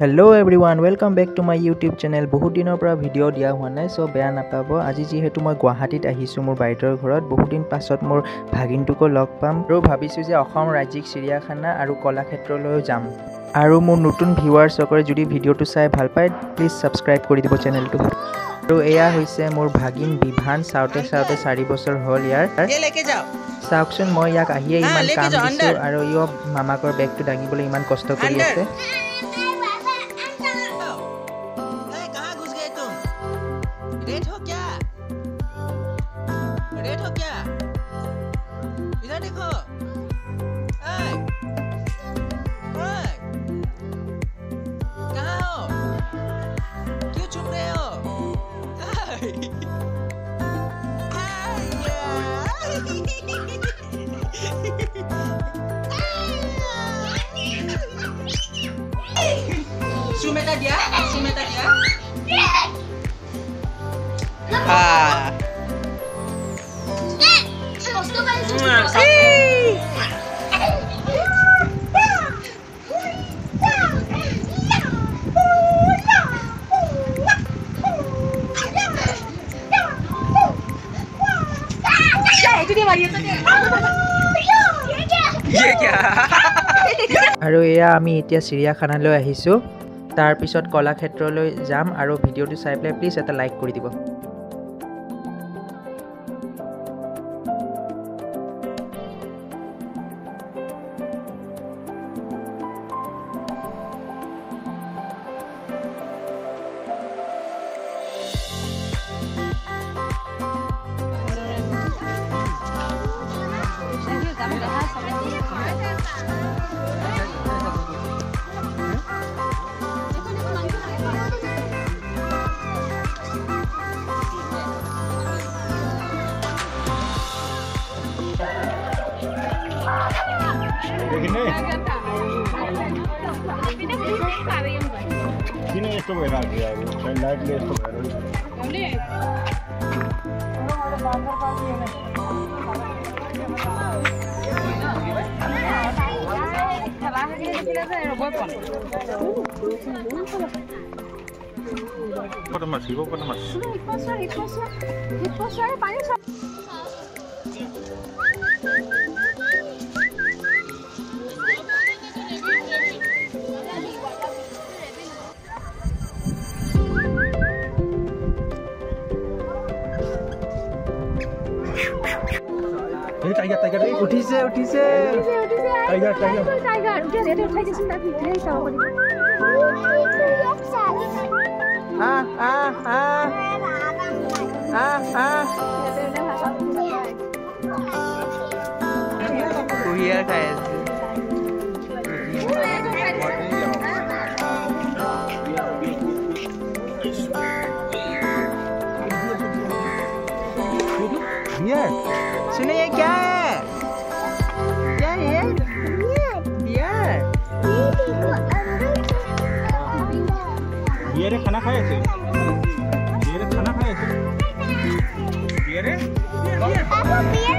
Hello everyone, welcome back to my YouTube channel. বহুত দিনৰ পৰা ভিডিও দিয়া হোৱা নাই, সো বেয়া নাপাব। আজি যেহেতু মই গুৱাহাটীত আহিছো মোৰ বাইদেউৰ ঘৰত, বহুত দিন পাছত মোৰ ভাগিনটোকো লগ পাম আৰু ভাবিছো যে অসম ৰাজ্যিক চিৰিয়াখানা আৰু কলাক্ষেত্ৰলৈ যাম। আৰু মোৰ নতুন ভিউৱাৰ্ছসকলে যদি ভিডিওটো চাই ভাল পায় প্লিজ সাবস্ক্ৰাইব কৰি দিব চেনেলটো। আৰু এয়া হৈছে মোৰ ভাগিন বিভান, চাওতে 4 বছৰ হ'ল ইয়াৰ। চাওকচোন মই ইয়াক আহিয়ে ইমান কাম দিছো আৰু ইও মামাকৰ বেগটো দাঙিবলৈ ইমান কষ্ট কৰি আছে। रेड हो क्या? रेड हो क्या? इधर देखो। ओए, ओए, कहाँ हो? क्यों छुप रहे हो? सुमेटा दिया? सुमेटा दिया? আৰু এয়া আমি এতিয়া চিৰিয়াখানালৈ আহিছো, তাৰ পিছত কলাক্ষেত্ৰলৈ যাম আৰু ভিডিওটো চাই পেলাই প্লিজ এটা লাইক কৰি দিব। Tiene esto verás, el light de esto verás. Pada mas, ibu pada mas. Tiger, tiger, উঠিছে উঠিছে tiger, tiger. কুহিয়াৰ খাই আছে। Biar. सुनो ये क्या है? क्या है? बियर। बियर खाना खाए थे। बियर खाना खाए थे। बियर है? Apa biar?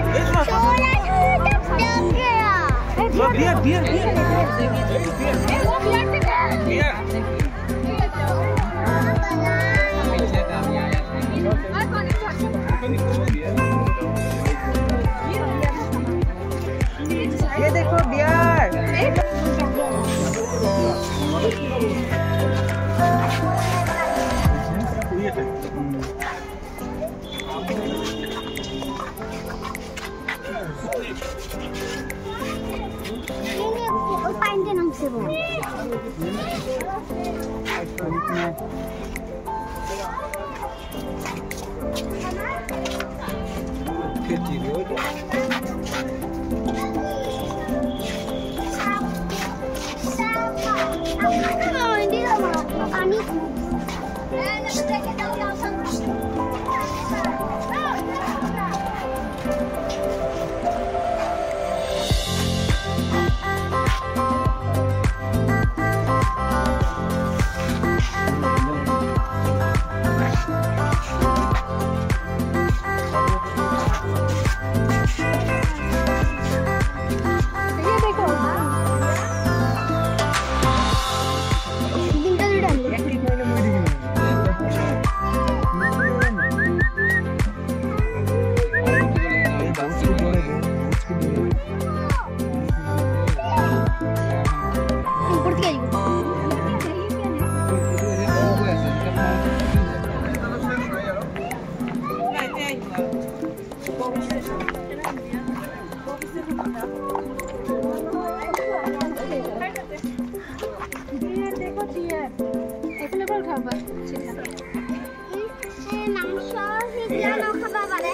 Beer beer beer beer ये देखो बियर। মাংস সিজা নখাবা পাৰে